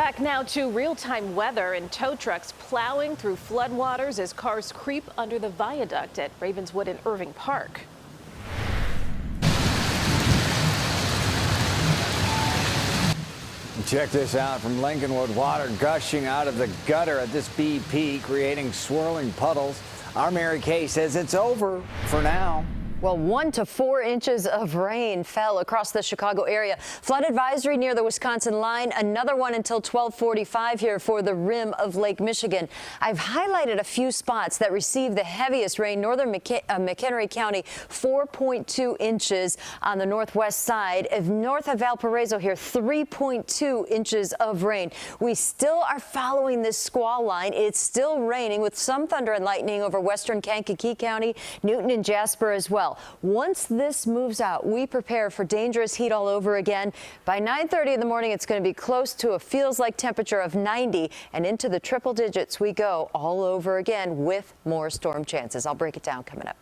Back now to real-time weather and tow trucks plowing through floodwaters as cars creep under the viaduct at Ravenswood and Irving Park. Check this out from Lincolnwood. Water gushing out of the gutter at this BP, creating swirling puddles. Our Mary Kay says it's over for now. Well, 1 to 4 inches of rain fell across the Chicago area. Flood advisory near the Wisconsin line. Another one until 12:45 here for the rim of Lake Michigan. I've highlighted a few spots that received the heaviest rain. Northern McHenry County, 4.2 inches on the northwest side. North of Valparaiso here, 3.2 inches of rain. We still are following this squall line. It's still raining with some thunder and lightning over western Kankakee County, Newton and Jasper as well. Once this moves out, we prepare for dangerous heat all over again. By 9:30 in the morning, it's going to be close to a feels-like temperature of 90, and into the triple digits we go all over again with more storm chances. I'll break it down coming up.